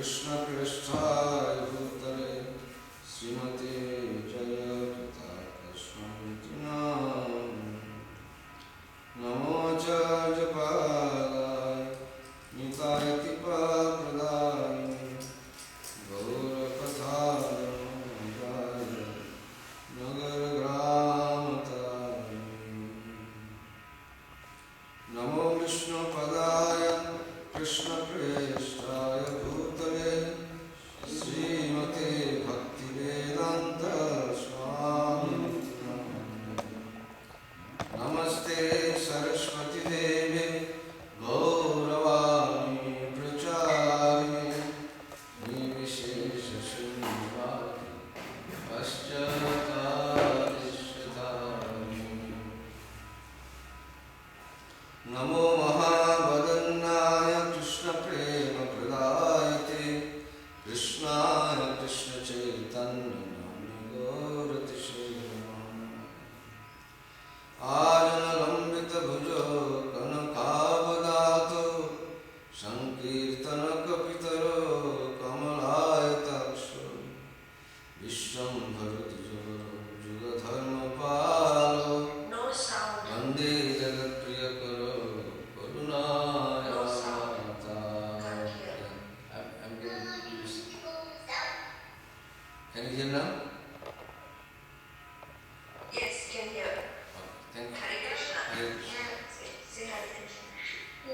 Krishna Prishthaya Bhutale Srimate Jayapata Krishna Namo Acharya Padaya Nitaya Tipa Pradaya Gaura Pathaya Nagara Gramataya Namo Vishnu Padaya Krishna Preshthaya Bhutale Srimate Bhaktivedanta Swami Namaste Saraswati Devi Gauravani Pracharine Nivishesha Srimati Paschatadishtatani Namo Mahabadannaya Krishna Prema Pradayate Krishnaya Krishna Chaitanya Namni Gauratishe Ajana Lambita Bhujo Kanakavadato Sankirtana Kapitaro Kamalayataksho Vishwambharati Jugadharma Palo Vande Jagat Priyakaro Karunaya I'm getting used. Can you hear now? Yes, can hear. Thank you. Hare Krishna. Hare Krishna. Say Hare Krishna.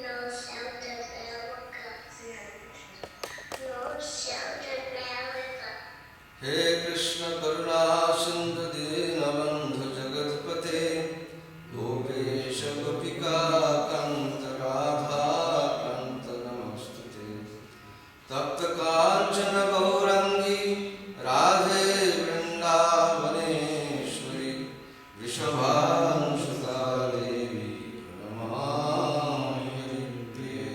No shelter America. Say Hare Krishna. No shelter America. He Krishna Karuna Sindhu Dinabandhu Jagatpate Gopesha Gopika Kanta Radha Kanta Namastute Tapta Kanchana Gaurangi Radhe Vrindavaneshwari Vrishabhanusuta Devi Pranamami Haripriye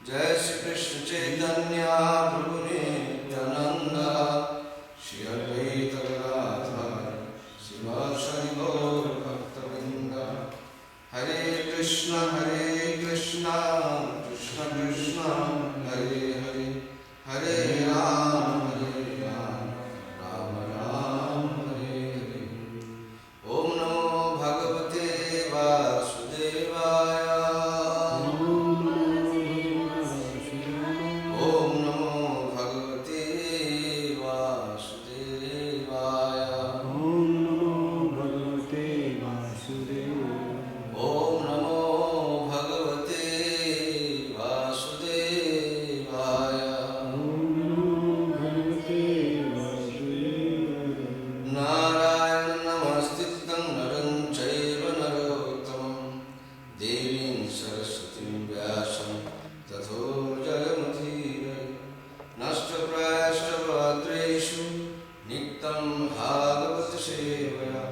Jai Shri Krishna Chaitanya Prabhu Nityananda Shri Advaita Gadadhar Srivasadi Gaur Bhaktavinda Hare Krishna Krishna Krishna Hare Hare Hare Ram Ram Hare Hare Om Namo Bhagavate Vasudevaya Om Namo Bhagavate Vasudevaya Om Namo Bhagavate Vasudevaya Narayana Namastitam Naram Chaiva Narottamam Devim Saraswatim Vyasam Tatho Jayamudhira Nashtaprayascha Bhadreshu Nittam Bhagavata Sevaya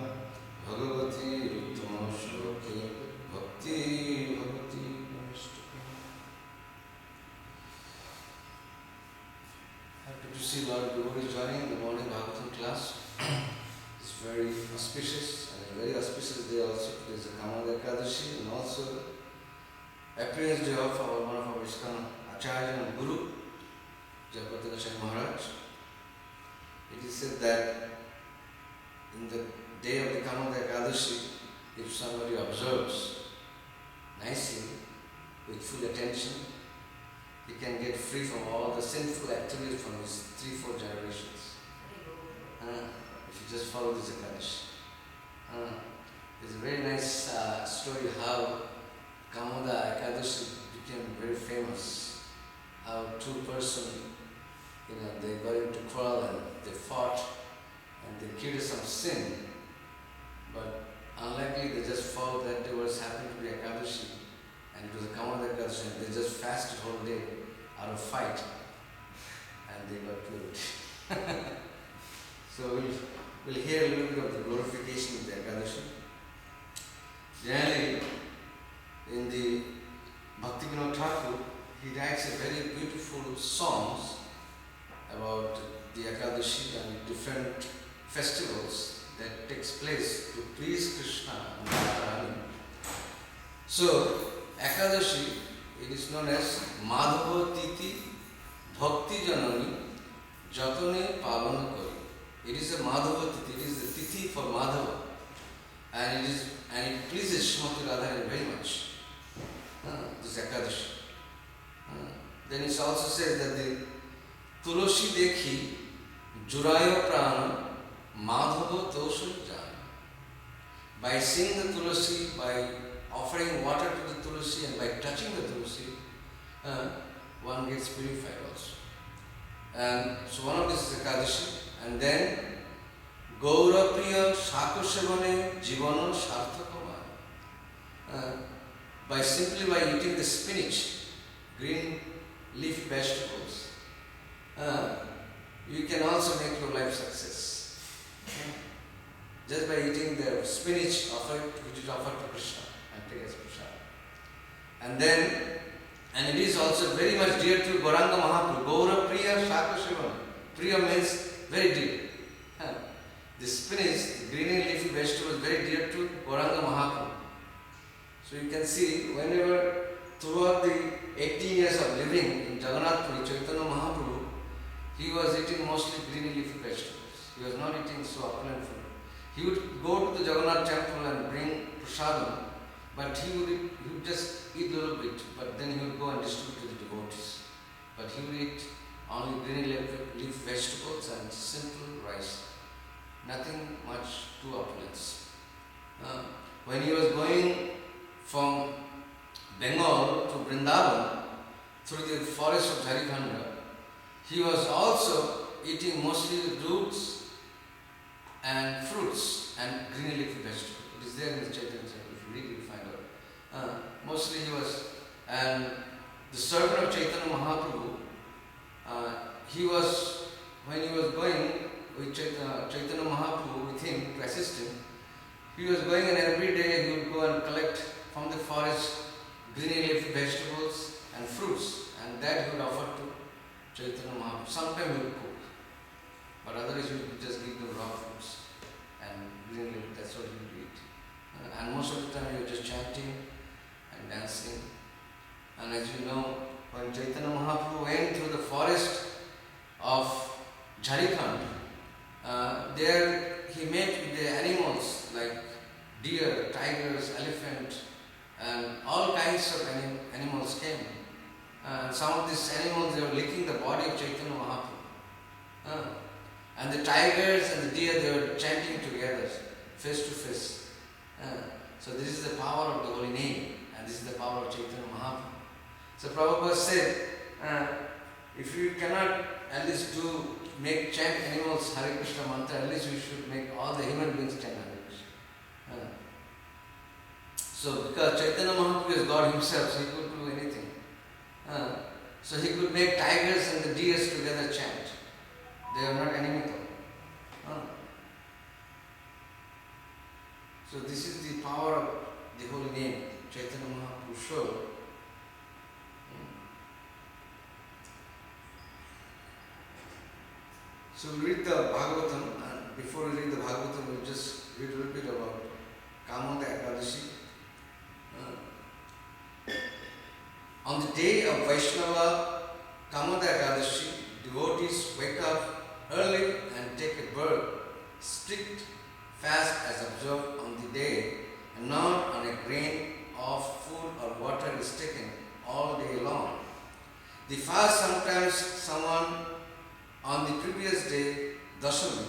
Bhagavati Uttama Shloke Bhakti Bhagavati Namaste. Happy to see a lot of devotees joining the morning Bhagavatam class. It's very auspicious and a very auspicious day also. It is the Kamala Ekadashi and also appearance day of one of our ISKCON Acharya and Guru, Jayapati Goswami Maharaj. It is said that in the day of the Kamala Ekadashi, if somebody observes nicely with full attention, he can get free from all the sinful activities from his 3-4 generations. If you just follow this Ekadashi. There's a very nice story how Kamoda Ekadashi became very famous. How two persons, they got into quarrel and they fought and they committed some sin. But unlikely they just followed that day was happened to be Ekadashi. And it was a Kamoda Ekadashi and they just fasted whole day out of fight. And they got killed. So we'll hear a little bit of the glorification of the Ekadashi. Generally, in the Bhaktivinoda Thakur, he writes a very beautiful songs about the Ekadashi and different festivals that takes place to please Krishna and Radharani. So, Ekadashi, it is known as Madhava Titi Bhakti Janani Jatane Pavana Kari. It is a Madhava Tithi, it is the Tithi for Madhava. And it pleases Srimati Radharani very much. This Ekadashi. Then it also says that the Tulasi Dekhi Juraya Prana Madhava Tosha Jana. By seeing the Tulasi, by offering water to the Tulasi and by touching the Tulasi, one gets purified also. And so one of this is Ekadashi. And then Gaura Priya Shakoshavane Jivana Sarthakamaya. Simply by eating the spinach, green leaf vegetables, you can also make your life success. Just by eating the spinach which is offered to Krishna and take as prasad. And it is also very much dear to Gauranga Mahaprabhu. Gaura Priya Shakoshavana. Priya means very dear. The spinach, the green leafy vegetable is very dear to Gauranga Mahaprabhu. So you can see whenever throughout the 18 years of living in Jagannath Puri, Chaitanya Mahaprabhu, he was eating mostly green leafy vegetables. He was not eating so opulent food. He would go to the Jagannath temple and bring prasadam, but he would just eat a little bit, but then he would go and distribute to the devotees. But he would eat only green leaf vegetables and simple rice. Nothing much to opulence. When he was going from Bengal to Vrindavan through the forest of Jharkhand, he was also eating mostly the roots and fruits and green leafy vegetables. It is there in the Chaitanya Charitamrita. If you read, you will find out. Mostly he was, and the servant of Chaitanya Mahaprabhu, when he was going with Chaitanya Mahaprabhu with him to assist him, he was going and every day he would go and collect from the forest green leafy vegetables and fruits, and that he would offer to Chaitanya Mahaprabhu. Sometimes he would cook, but otherwise he would just give them raw fruits and green leaf, that's what he would eat. And most of the time he was just chanting and dancing. And as you know, when Chaitanya Mahaprabhu went through the forest of Jharkhand, there he met with the animals like deer, tigers, elephant, and all kinds of animals came. Some of these animals, they were licking the body of Chaitanya Mahaprabhu. And the tigers and the deer, they were chanting together, face to face. So this is the power of the holy name, and this is the power of Chaitanya Mahaprabhu. So Prabhupada said, if you cannot at least chant animals Hare Krishna mantra, at least we should make all the human beings chant Hare Krishna. So because Chaitanya Mahaprabhu is God himself, so he could do anything. So he could make tigers and the deers together chant. They are not inimical. So this is the power of the holy name, Chaitanya Mahaprabhu showed. So we read the Bhagavatam, and before we read the Bhagavatam, we'll just read a little bit about Kamada Ekadashi. On the day of Vaishnava Kamada Ekadashi, devotees wake up early and take a bird. Strict fast as observed on the day, and not on a grain of food or water is taken all day long. The fast sometimes someone on the previous day, Dashami,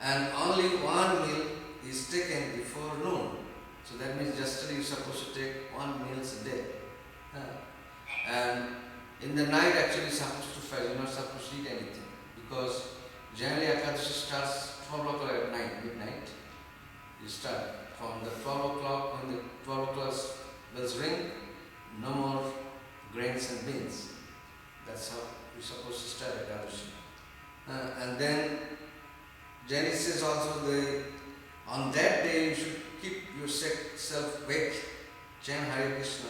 and only one meal is taken before noon. So that means yesterday you're supposed to take 1 meal a day. And in the night actually you're supposed to fast, you're not supposed to eat anything. Because generally Ekadashi starts 12 o'clock at night, midnight. You start from the 12 o'clock, when the 12 o'clock bells ring, no more grains and beans. That's how you're supposed to start Ekadashi. And then Jani says also on that day you should keep yourself awake, chant Hare Krishna.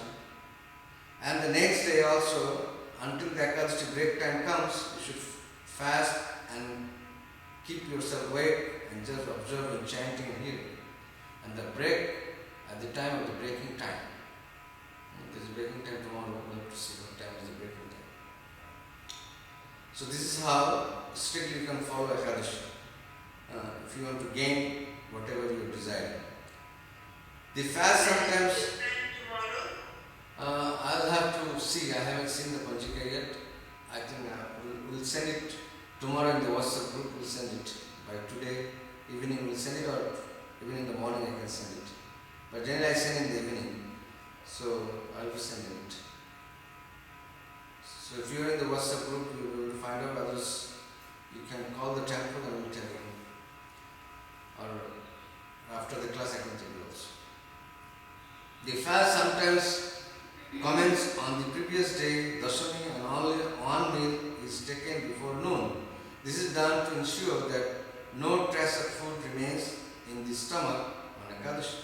And the next day also, until the Ekadashi break time comes, you should fast and keep yourself awake and just observe and chanting and hearing. And the break at the time of the breaking time. There is breaking time tomorrow, we'll have to see what time is the breaking time. So this is how strictly you can follow Ekadashi. If you want to gain whatever you desire. The fast sometimes, I'll have to see. I haven't seen the Panchika yet. I think we'll send it tomorrow in the WhatsApp group. We'll send it by today evening. We'll send it, or even in the morning I can send it. But generally I send in the evening. So I'll be sending it. So if you're in the WhatsApp group, you will find out. Others, you can call the temple and we'll tell you. Or after the class I can tell you also. The fast sometimes commence on the previous day, Dashami, and only one meal is taken before noon. This is done to ensure that no trace of food remains in the stomach on Ekadashi.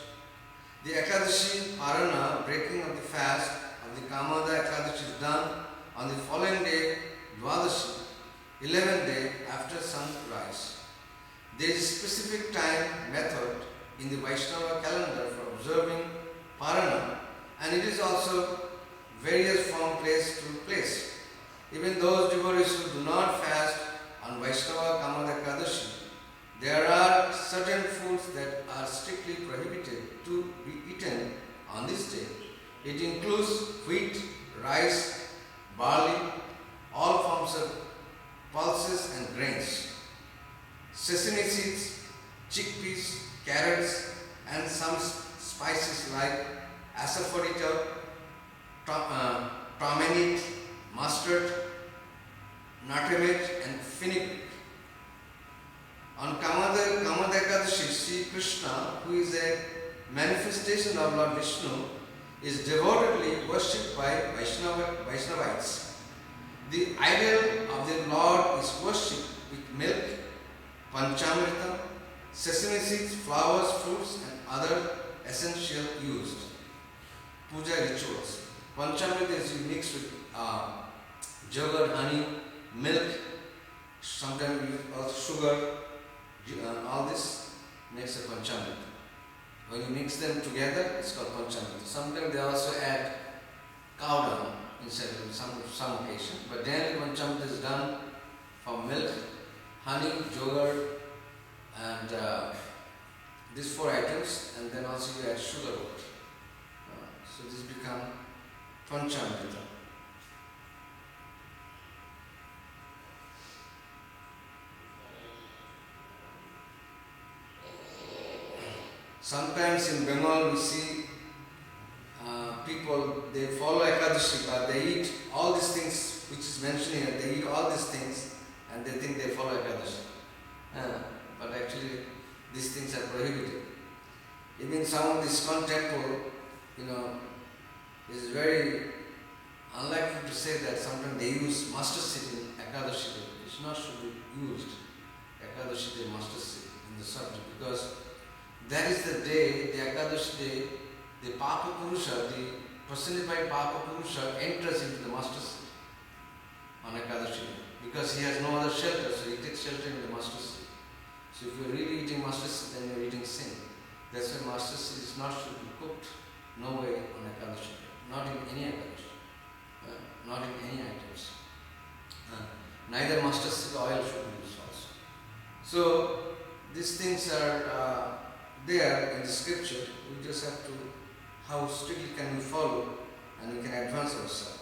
The Ekadashi Parana, breaking of the fast of the Kamada Ekadashi, is done on the following day, Dwadashi, 11th day after sunrise. There is a specific time method in the Vaishnava calendar for observing Parana, and it is also various from place to place. Even those devotees who do not fast on Vaishnava Kamada Ekadashi, there are certain foods that are strictly prohibited to be eaten on this day. It includes wheat, rice, barley, all forms of pulses and grains, sesame seeds, chickpeas, carrots, and some spices like asafoetida, turmeric, mustard, nutmeg, and fenugreek. On Kamada Ekadashi, Sri Krishna, who is a manifestation of Lord Vishnu, is devotedly worshipped by Vaishnavites. The idol of the Lord is worshipped with milk, panchamrita, sesame seeds, flowers, fruits, and other essential used. Puja rituals. Panchamrita is mixed with yogurt, honey, milk, sometimes also sugar. All this makes a panchamrita. When you mix them together, it's called panchamrita. Sometimes they also add cow dung inside of some occasion. But generally panchamrita is done from milk, honey, yogurt, and these four items, and then also you add sugar over it. So this become panchamrita. Sometimes in Bengal we see people, they follow Ekadashi, but they eat all these things which is mentioned here. They eat all these things and they think they follow Ekadashi. But actually these things are prohibited. Even some of this temple, is very unlikely to say that sometimes they use mustard seed in Ekadashi day. It's not should be used Ekadashi day mustard seed in the subject, because that is the day, the Ekadashi day, the Papa Purusha, the personified Papa Purusha enters into the mustard seed on Ekadashi day, because he has no other shelter, so he takes shelter in the mustard seed. So if you're really eating mustard seed, then you're eating sin. That's why mustard seed is not should be cooked, no way on Ekadashi day, not in any Ekadashi, not in any items. Neither mustard seed oil should be used also. So these things are there in the scripture. We just have to, how strictly can we follow, and we can advance ourselves.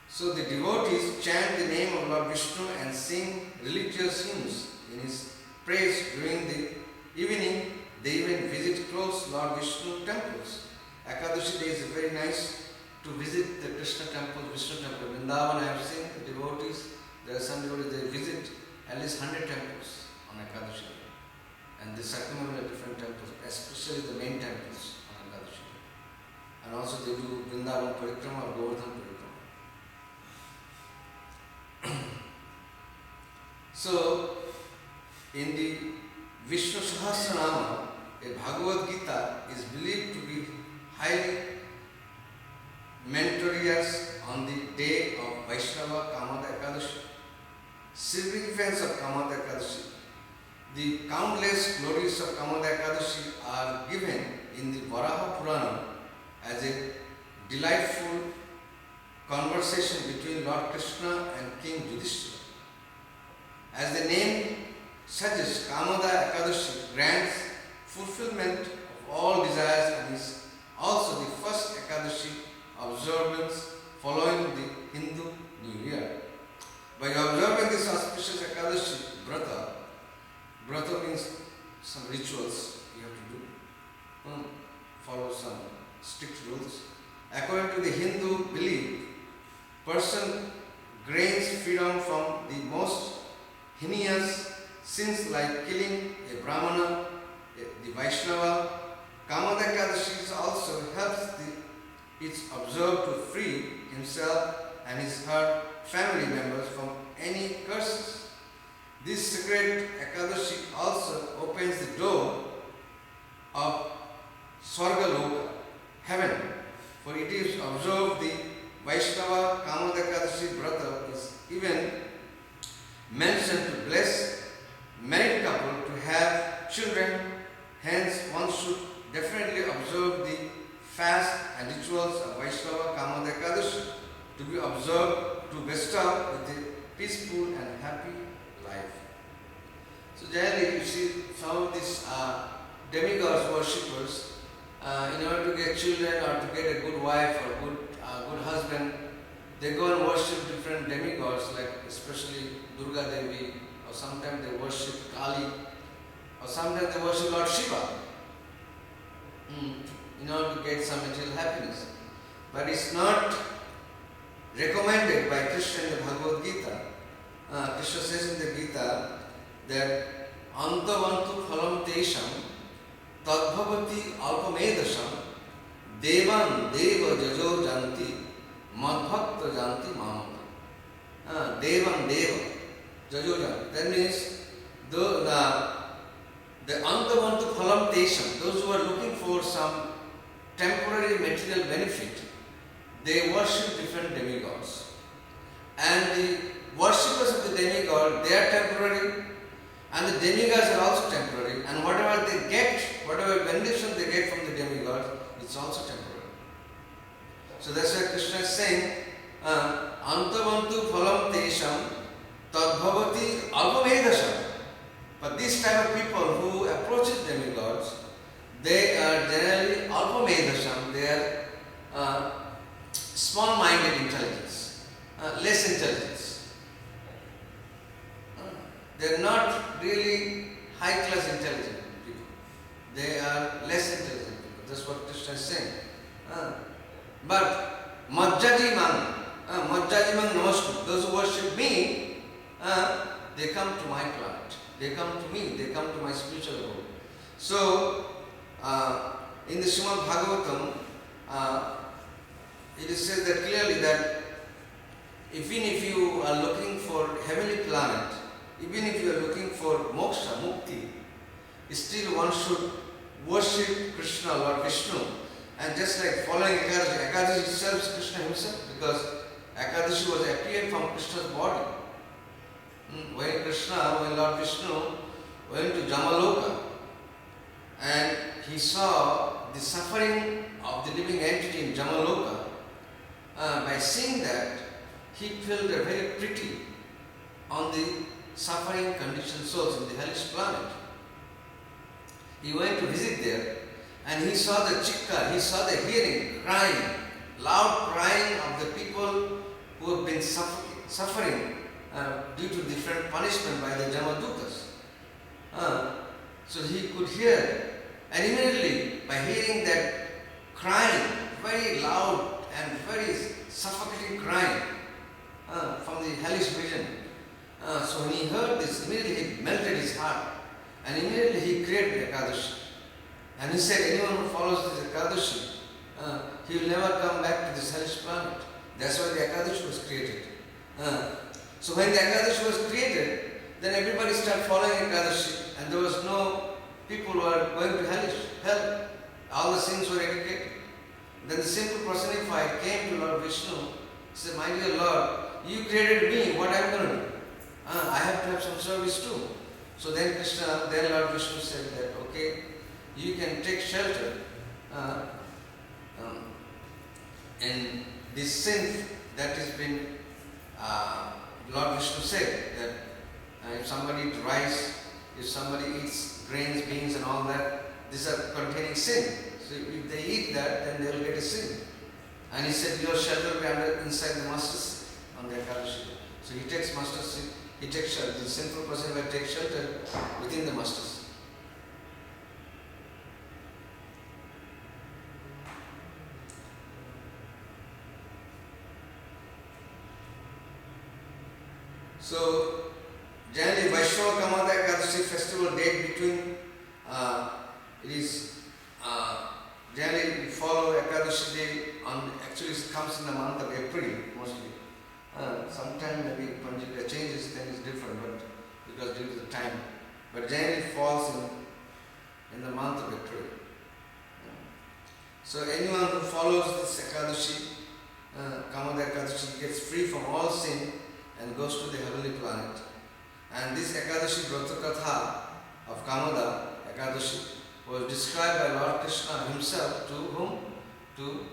So the devotees chant the name of Lord Vishnu and sing religious hymns in his praise during the evening. They even visit close Lord Vishnu temples. Ekadashi day is very nice to visit the Krishna temple, Vishnu temple. Vrindavan, I have seen the devotees, there are some devotees, they visit at least 100 temples on Ekadashi day. And they circumambulate different temples, especially the main temples on Ekadashi day. And also they do Vrindavan Parikrama or Govardhan Parikrama. So, in the Vishnu Sahasranama, a Bhagavad Gita is believed to be highly meritorious on the day of Vaishnava Kamada Ekadashi. Significance of Kamada Ekadashi. The countless glories of Kamada Ekadashi are given in the Varaha Purana delightful conversation between Lord Krishna and King Yudhishthira. As the name suggests, Kamada Ekadashi grants fulfillment of all desires and is also the first Ekadashi observance following the Hindu New Year. By observing this auspicious Ekadashi Brata means some rituals you have to do, follow some strict rules. According to the Hindu belief, person gains freedom from the most heinous sins like killing a Brahmana, the Vaishnava. Kamada Ekadashi also helps its observed to free himself and his family members from any curses. This sacred Ekadashi also opens the door of Swargaloka, heaven, for it is observed the Vaishnava Kamada Ekadashi Brata is even mentioned to bless married couple to have children. Hence, one should definitely observe the fast and rituals of Vaishnava Kamada Ekadashi to be observed to bestow with a peaceful and happy life. So generally you see some of these demigods worshippers, in order to get children or to get a good wife or good husband, they go and worship different demigods, like especially Durga Devi, or sometimes they worship Kali, or sometimes they worship Lord Shiva, in order to get some material happiness. But it's not recommended by Krishna in the Bhagavad Gita. Krishna says in the Gita that Antavantu phalam tesham tadbhavati alpamedasham devan deva jajo janti madbhakta janti mamata. Devan deva jajo janti. That means the antavantu phalam tesham, those who are looking for some temporary material benefit, they worship different demigods. And the worshippers of the demigod, they are temporary, and the demigods are also temporary, and whatever they get, whatever benediction they get from the demigod, it's also temporary. So that's why Krishna is saying, Antavantu phalam tesham tadbhavati alpamedasham. But this type of people who approaches demigods, they are generally alpamedasham, they are small-minded intelligence, less intelligence. They are not really high-class intelligent people. They are less intelligent people. That's what Krishna is saying. But Majjajiman Namaskar, those who worship me, they come to my planet. They come to me. They come to my spiritual world. So, in the Srimad Bhagavatam, it is said that clearly that even if you are looking for heavenly planet, even if you are looking for moksha, mukti, still one should worship Krishna, Lord Vishnu. And just like following Ekadashi, Ekadashi itself is Krishna himself, because Ekadashi was appeared from Krishna's body. When Lord Vishnu went to Jamaloka and he saw the suffering of the living entity in Jamaloka, by seeing that, he felt very pretty on the suffering conditioned souls in the hellish planet. He went to visit there and he saw the chikkar, he saw the hearing, crying, loud crying of the people who have been suffering due to different punishment by the Jamadutas. So he could hear, and immediately by hearing that crying, very loud and very suffocating crying from the hellish vision, so when he heard this, immediately he melted his heart, and immediately he created Ekadashi. And he said, anyone who follows this Ekadashi, he will never come back to this hellish planet. That's why the Ekadashi was created. So when the Ekadashi was created, then everybody started following Ekadashi, and there was no people who are going to hell. All the sins were eradicated. Then the simple personified came to Lord Vishnu. He said, my dear Lord, you created me, what am I going to do? I have to have some service too. So then Lord Vishnu said that, okay, you can take shelter in this sin that has been, Lord Vishnu said that if somebody eats rice, if somebody eats grains, beans and all that, these are containing sin. So if they eat that, then they will get a sin. And he said, your shelter will be inside the mustard seed on the Ekadashi. So he takes mustard seed, he takes shelter, the sinful person will take shelter within the mustard seed. So, generally Vaishnava Kamada Ekadashi festival date between, it is, generally we follow Ekadashi day on, actually it comes in the month of April mostly. Sometime maybe Panjika changes, then it's different, but because due to the time. But generally it falls in the month of April. So anyone who follows this Ekadashi, Kamada Ekadashi, gets free from all sin and goes to the heavenly planet. And this Ekadashi Vrata Katha of Kamada Ekadashi was described by Lord Krishna himself to whom? To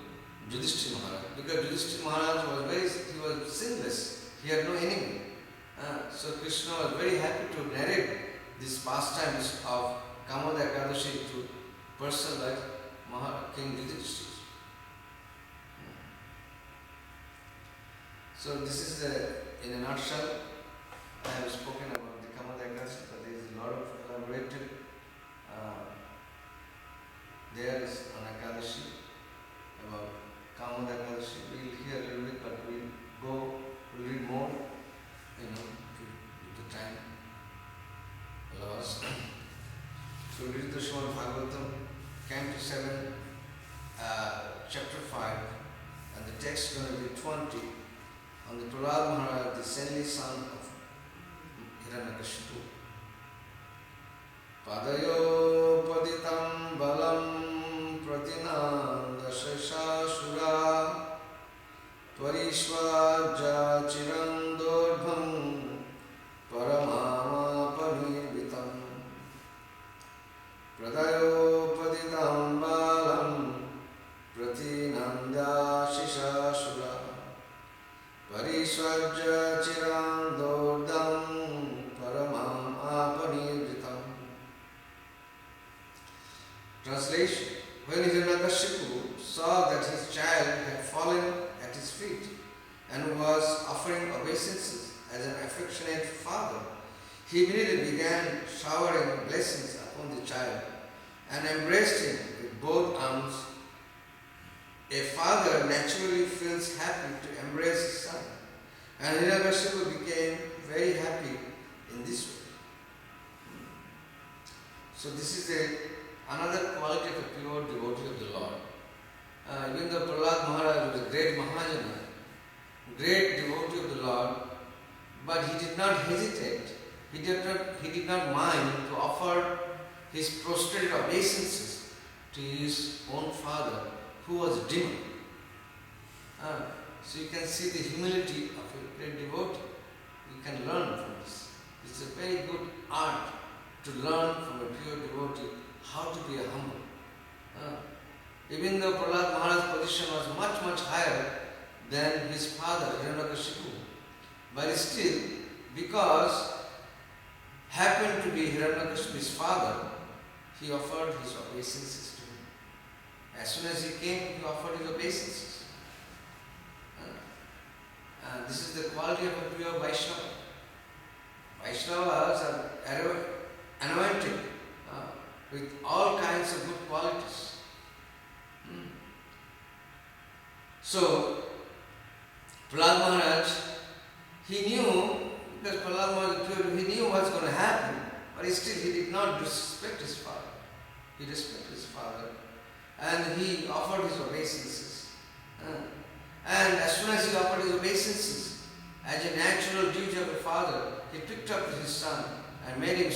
Yudhishthira Maharaj. Because Yudhishthira Maharaj he was sinless. He had no enemy. So Krishna was very happy to narrate these pastimes of Kamada Ekadashi to a person like King Yudhishthira. So this is in a nutshell. I have spoken about the Kamada Ekadashi, but there is a lot of elaborated. There is an Ekadashi about Kamada Ekadashi. We'll hear a little bit, but we'll read more, if the time allows. So we'll read the Srimad Bhagavatam, Canto 7, Chapter 5, and the text is going to be 20, on the Prahlad Maharaj, the saintly son of Hiranyakashipu. Padayo paditam balam pratinanda shashashura tvarishvaja chirandodham paramama panirvitam. Padayo paditam balam pratinanda shashashura Parishvajya chirandodam paramam apanirvitam. Translation. When Hiranyakashipu saw that his child had fallen at his feet and was offering obeisances as an affectionate father, he immediately began showering blessings upon the child and embraced him with both arms. A father naturally feels happy to embrace his son, and Hiranyakashipu became very happy in this way. So this is another quality of a pure devotee of the Lord. Even though Prahlad Maharaj was a great Mahajana, great devotee of the Lord, but he did not hesitate, he did not mind to offer his prostrated obeisances to his own father, who was demon. So you can see the humility of a great devotee. You can learn from this. It's a very good art to learn from a pure devotee how to be a humble. Even though Prahlad Maharaj's position was much, much higher than his father, Hiranyakashipu, but still, because happened to be Hiranyakashipu's father, he offered his obeisances to him. As soon as he came, he offered his obeisances. This is the quality of a pure Vaishnava. Vaishnavas are anointed with all kinds of good qualities. So, Prahlad Maharaj, he knew, because Prahlad Maharaj was pure, he knew what's going to happen, but still he did not disrespect his father. He respected his father and he offered his obeisances. And as soon as he offered his obeisances, as a natural duty of a father, he picked up his son and made him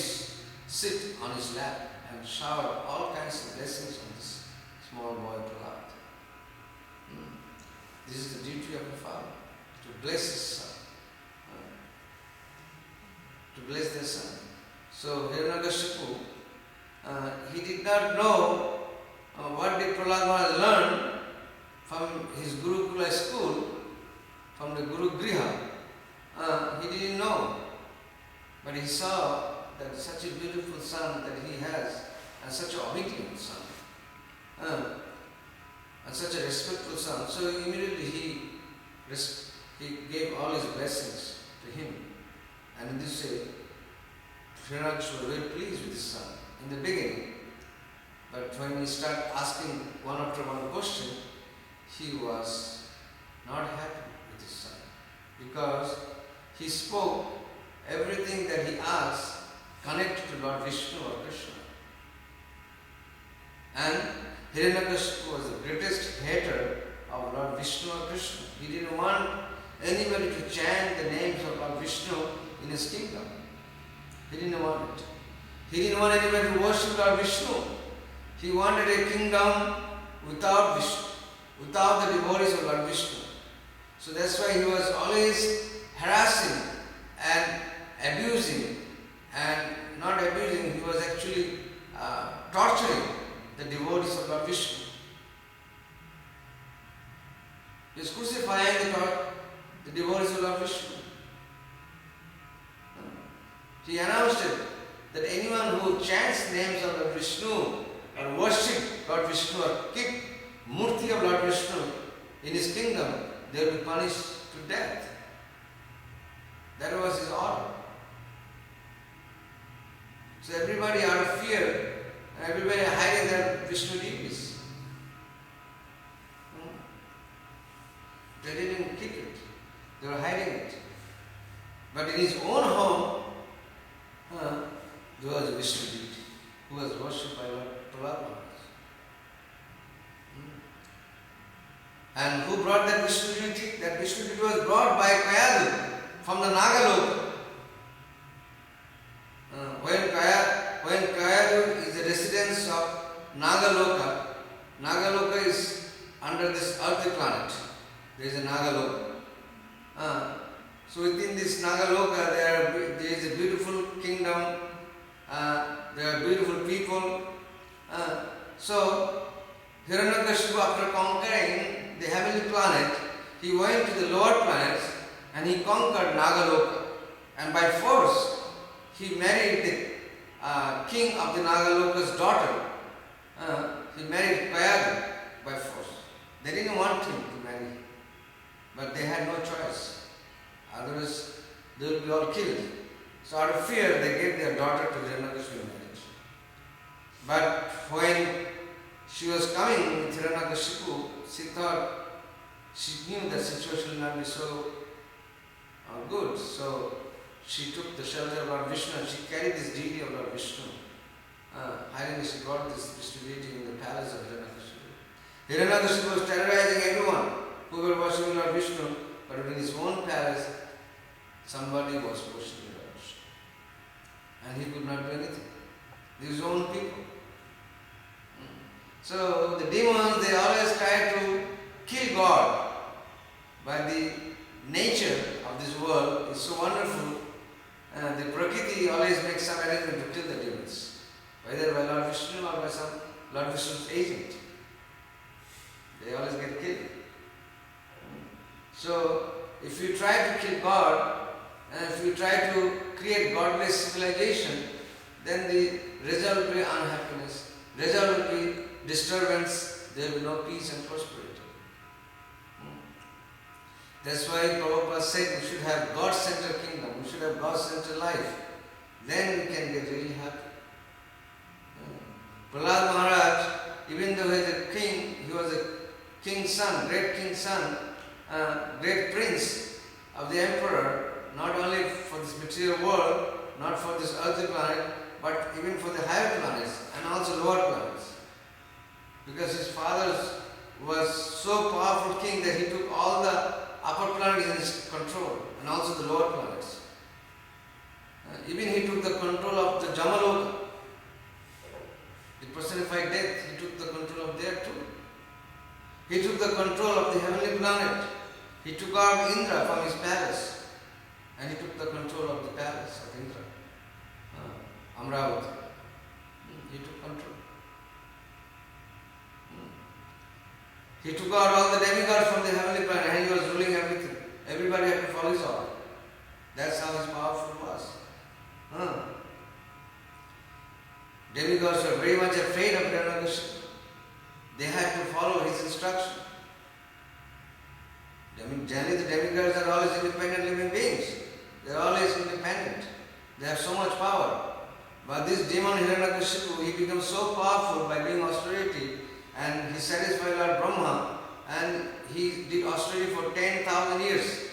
sit on his lap and showered all kinds of blessings on this small boy Prahlad. This is the duty of a father, to bless his son, to bless their son. So Hiranyakashipu, he did not know what did Prahlad Maharaj learn from his Guru Gurukula school, from the Guru Griha, he didn't know. But he saw that such a beautiful son that he has, and such an obedient son, and such a respectful son. So immediately he gave all his blessings to him. And in this way, Srinath was very pleased with his son in the beginning. But when he started asking one after one question, he was not happy with his son, because he spoke everything that he asked connected to Lord Vishnu or Krishna. And Hiranyakashipu was the greatest hater of Lord Vishnu or Krishna. He didn't want anybody to chant the names of Lord Vishnu in his kingdom. He didn't want it. He didn't want anybody to worship Lord Vishnu. He wanted a kingdom without Vishnu, without the devotees of Lord Vishnu. So that's why he was always harassing and abusing, and not abusing, he was actually torturing the devotees of Lord Vishnu. He was crucifying the devotees of Lord Vishnu. He announced it, that anyone who chants names of Lord Vishnu or worship Lord Vishnu or keep murti of Lord Vishnu in his kingdom, they will be punished to death. That was his order. So everybody out of fear, and everybody hiding their Vishnu deities. They didn't kick it. They were hiding it. But in his own home, there was a Vishnu deity who was worshipped by Lord Prabhu. And who brought that Vishnu deity? That Vishnu deity was brought by Kayadu from the Nagaloka. When Kayadu is the residence of Nagaloka, Nagaloka is under this earthly planet. There is a Nagaloka. So within this Nagaloka there is a beautiful kingdom, there are beautiful people. So Hiranyakashipu, after conquering the heavenly planet, he went to the lower planets and he conquered Nagaloka. And by force, he married the king of the Nagaloka's daughter. He married Kayadu by force. They didn't want him to marry, but they had no choice. Otherwise, they would be all killed. So out of fear, they gave their daughter to Hiranyakashipu in marriage. But when she was coming with Hiranyakashipu, she knew the situation would not be so good. So she took the shelter of Lord Vishnu and she carried this deity of Lord Vishnu. Finally, she brought this Vishnu deity in the palace of Hiranyakashipu. Hiranyakashipu was terrorizing everyone who were worshipping Lord Vishnu, but in his own palace, somebody was worshipping Lord Vishnu. And he could not do anything. His own people. So the demons, they always try to kill God. By the nature of this world is so wonderful, the Prakriti always makes some arrangement to kill the demons, whether by Lord Vishnu or by some Lord Vishnu's agent. They always get killed. So if you try to kill God, and if you try to create godless civilization, then the result will be unhappiness, result will be disturbance, there will be no peace and prosperity. That's why Prabhupada said we should have God-centered kingdom, we should have God-centered life. Then we can get really happy. Prahlad Maharaj, even though he was a king, he was a king's son, great prince of the emperor, not only for this material world, not for this earthly planet, but even for the higher planets and also lower planets. Because his father was so powerful king that he took all the upper planets in his control and also the lower planets. Even he took the control of the Jamaloka, the personified death, he took the control of there too. He took the control of the heavenly planet. He took out Indra from his palace and he took the control of the palace of Indra, Amravati. He took control. He took out all the demigods from the heavenly planet and he was ruling everything. Everybody had to follow his order. That's how his powerful was. Demigods were very much afraid of Hiranyakashipu. They had to follow his instruction. Generally the demigods are always independent living beings. They are always independent. They have so much power. But this demon Hiranyakashipu, he became so powerful by doing austerity, and he satisfied Lord Brahma, and he did austerity for 10,000 years.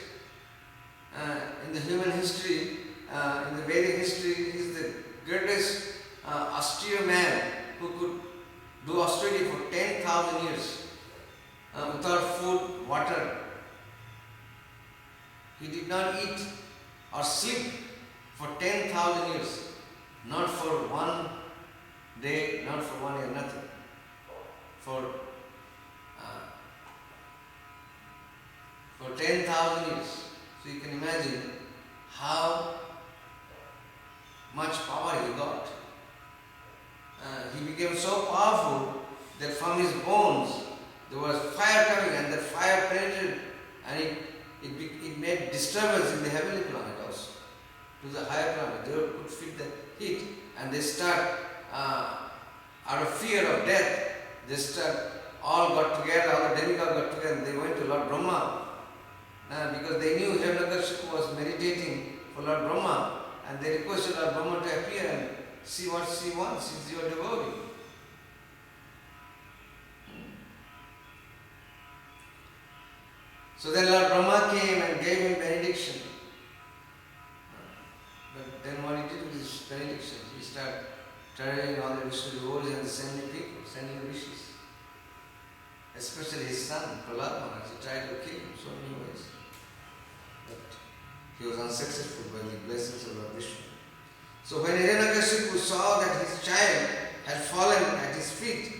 In the human history, in the Vedic history, he is the greatest austere man who could do austerity for 10,000 years without food, water. He did not eat or sleep for 10,000 years. Not for one day, not for 1 year, nothing. For 10,000 years. So you can imagine how much power he got. He became so powerful that from his bones there was fire coming, and that fire penetrated and it made disturbance in the heavenly planet also. To the higher planet, they could feel the heat, and they start, out of fear of death, all got together, all the demigods got together, and they went to Lord Brahma, because they knew Hiranyakashipu was meditating for Lord Brahma, and they requested Lord Brahma to appear and see what she wants, she's your devotee. So then Lord Brahma came and gave him benediction. But then what he did with his benediction, he started traveling all the Vishnu devotees and sending people, sending wishes. Especially his son, Prahlad Maharaj, he tried to kill him so many ways. But he was unsuccessful by the blessings of Lord Vishnu. So when Hiranyakashipu saw that his child had fallen at his feet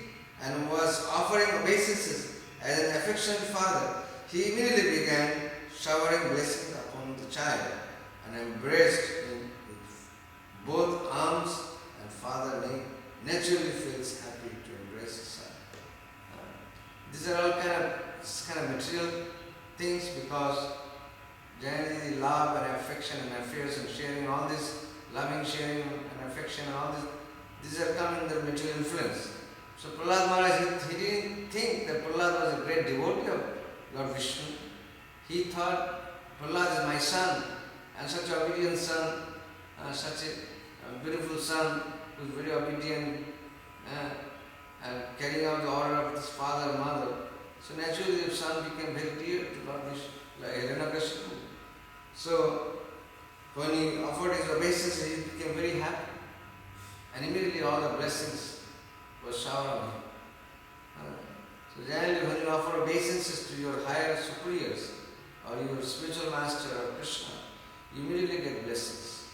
and was offering obeisances as an affectionate father, he immediately began showering blessings upon the child and embraced him with both arms, and father naturally feels happy to embrace his son. These are all kind of material things, because generally love and affection and affairs and sharing, all this loving, sharing and affection and all this, these are come in the material influence. So Prahlad Maharaj, he didn't think that Prahlad was a great devotee of Lord Vishnu. He thought, Prahlad is my son, and such an obedient son, such a beautiful son who is very obedient and carrying out the order of his father and mother. So naturally the son became very dear to Lord Vishnu, like Hiranyakashipu. So when he offered his obeisance, he became very happy. And immediately all the blessings were showered on him. So generally when you offer obeisances to your higher superiors, or your spiritual master or Krishna, you immediately get blessings.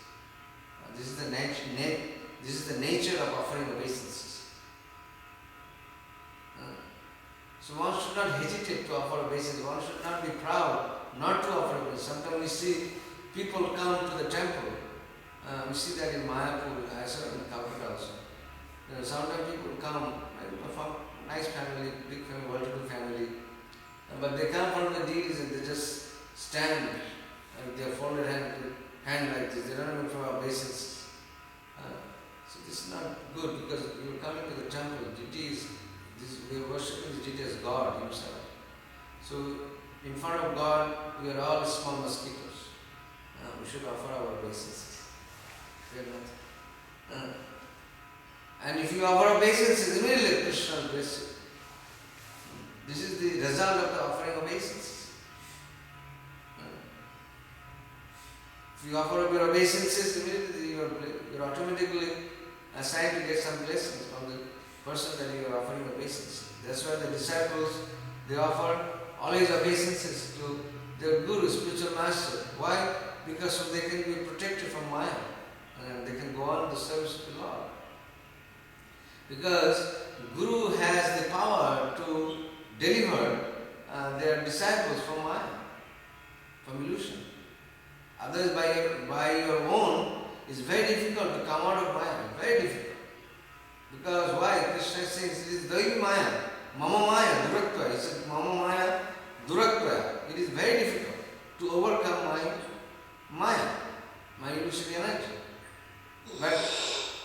This is the nature of offering obeisances. So one should not hesitate to offer obeisances. One should not be proud not to offer obeisances. Sometimes we see people come to the temple. We see that in Mayapur, I saw it in Calcutta also. Sometimes people come from nice family, big family, well-to-do family, but they come from the deities and they just stand with their folded hand like this. They don't even throw obeisances. So this is not good, because you are coming to the temple, deities, we are worshipping the deity as God himself. So in front of God, we are all small mosquitoes. We should offer our obeisances. And if you offer obeisances, immediately Krishna will bless you. This is the result of the offering obeisances. If you offer up your obeisances, immediately you are automatically assigned to get some blessings from the person that you are offering obeisances. That's why the disciples, they offer always obeisances to their guru, spiritual master. Why? Because so they can be protected from Maya, and they can go on the service of the Lord. Because Guru has the power to deliver their disciples from Maya, from illusion. Others by your own, it's very difficult to come out of Maya, very difficult. Because why? Krishna says it is Daivi Maya, Mama Maya Duratva. He said, Mama Maya Duratva. It is very difficult to overcome my Maya, my illusory energy. But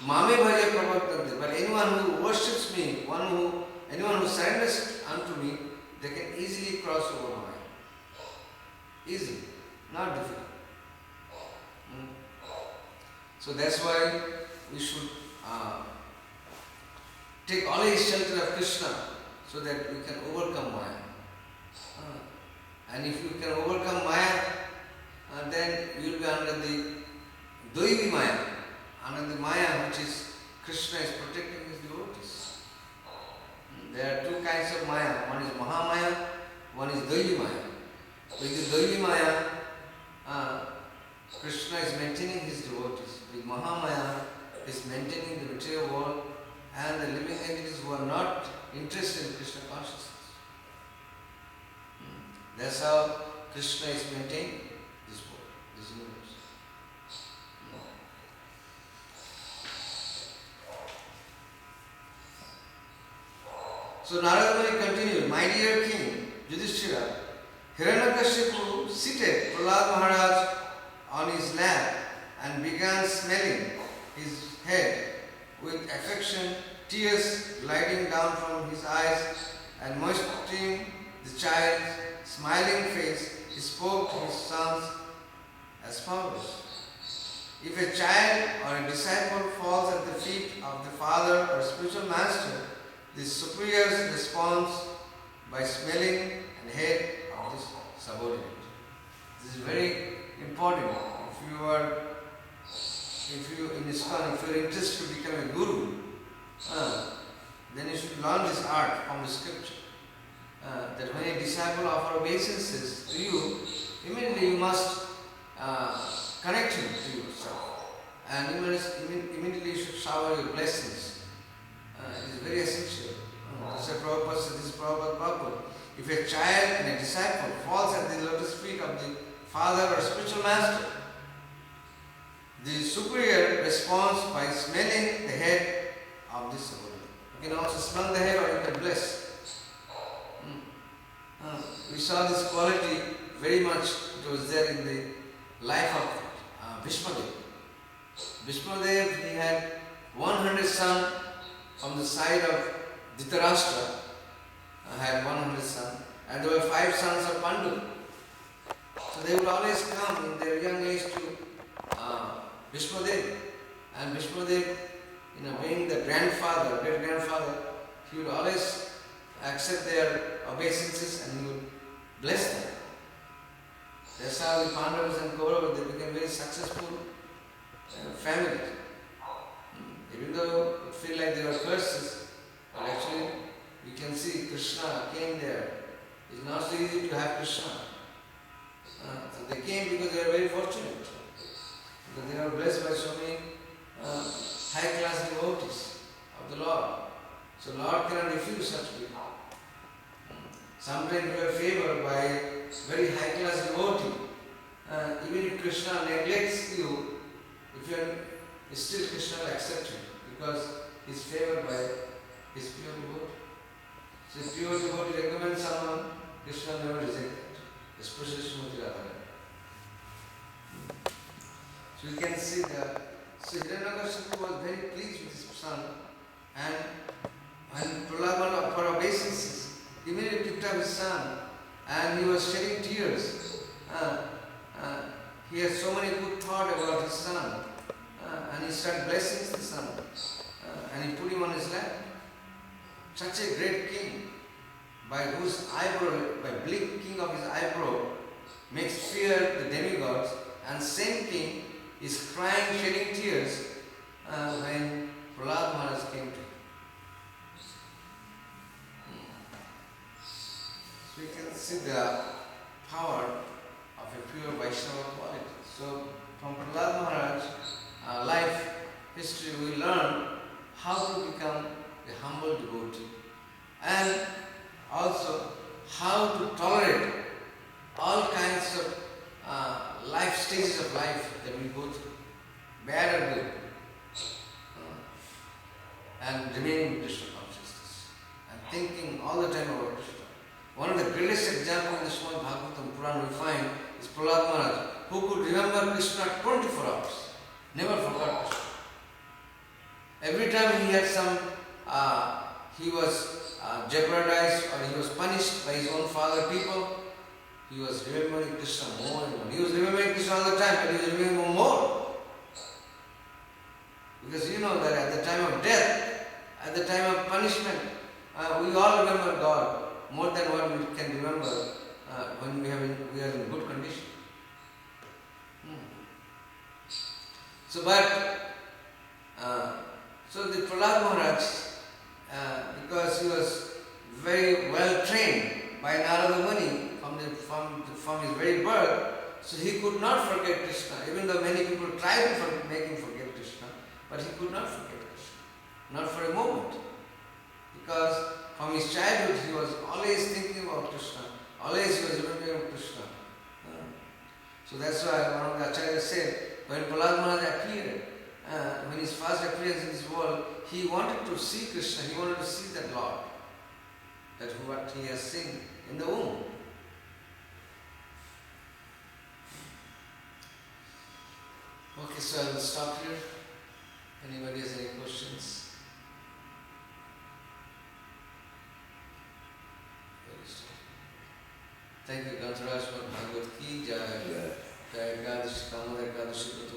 Mame Bhaja Prabhapada. But anyone who worships me, anyone who surrenders unto me, they can easily cross over Maya. Easy, not difficult. So that's why we should take always shelter of Krishna so that we can overcome Maya. And if you can overcome Maya, then you will be under the Daivi Maya, under the Maya which is Krishna is protecting his devotees. There are two kinds of Maya. One is Mahamaya, one is Daivi Maya. With the Daivi Maya, Krishna is maintaining his devotees. With Mahamaya, is maintaining the material world and the living entities who are not interested in Krishna consciousness. That's how Krishna is maintaining this world, this universe. So Narada Muni continued, my dear king, Yudhishthira, Hiranyakashipu seated Prahlad Maharaj on his lap and began smelling his head with affection, tears gliding down from his eyes and moistening the child's smiling face. He spoke to his sons as follows. If a child or a disciple falls at the feet of the father or spiritual master, the superior's response by smelling and head of this subordinate. This is very important. If you in ISKCON, if you are interested to become a guru, then you should learn this art from the scripture. That when a disciple offers obeisances to you, immediately you must connect him to yourself. And immediately you should shower your blessings. It is very essential. This is Prabhupada said, this is Prabhupada Bhagavad. If a child and a disciple falls at the lotus feet of the father or spiritual master, the superior responds by smelling the head of this subordinate. You can also smell the head or you can bless. We saw this quality very much, it was there in the life of Bhishmadev. Bhishmadev, he had 100 sons from the side of Dhritarashtra, had 100 sons, and there were 5 sons of Pandu. So they would always come in their young age to Bhishmadev, and Bhishmadev, being the grandfather, great-grandfather, he would always accept their obeisances and he would bless them. That's how the Pandavas and Kauravas, they became very successful family. Even though it feel like they were curses, but actually you can see Krishna came there. It's not so easy to have Krishna. So they came because they were very fortunate. Because they were blessed by so many high-class devotees of the Lord. So Lord cannot refuse such people. Sometimes you are favored by very high-class devotee. Even if Krishna neglects you, if you are still Krishna will accept you because he is favored by his pure devotee. So if pure devotee recommends someone, Krishna will never reject that, especially Srimati Radharani. So you can see that Hiranyakashipu was very pleased with his son, and when Prahlad offered obeisances, he immediately picked up his son and he was shedding tears. He had so many good thoughts about his son, and he started blessing the son, and he put him on his lap. Such a great king, by whose eyebrow, by blinking of his eyebrow, makes fear the demigods, and same king is crying, shedding tears when Prahlad Maharaj came to him. So you can see the power of a pure Vaishnava quality. So from Prahlad Maharaj life history we learn how to become a humble devotee and also how to tolerate all kinds of life stages of life that we go through, bad or good, and remain in Krishna consciousness and thinking all the time about Krishna. One of the greatest examples in the Srimad Bhagavatam Puran we find is Prahlad Maharaj, who could remember Krishna 24 hours, never forgot Krishna. Every time he had he was jeopardized or he was punished by his own father people, he was remembering Krishna more and more. He was remembering Krishna all the time, but he was remembering more. Because you know that at the time of death, at the time of punishment, we all remember God more than what we can remember when we are in good condition. So the Prahlad Maharaj, because he was very well trained by Narada Muni from his very birth, so he could not forget Krishna, even though many people tried to make him forget Krishna, but he could not forget Krishna, not for a moment. Because from his childhood he was always thinking about Krishna, always he was remembering Krishna. So that's why one of the acharyas said, when Prahlad Maharaj appeared, when his first appearance in this world, he wanted to see Krishna, he wanted to see that Lord, that what he has seen in the womb. Okay, so I will stop here. Anybody has any questions? Thank you, Gantharaj, for Bhagavad Ki Jai. Jai Ekadashi, Kamala Ekadashi.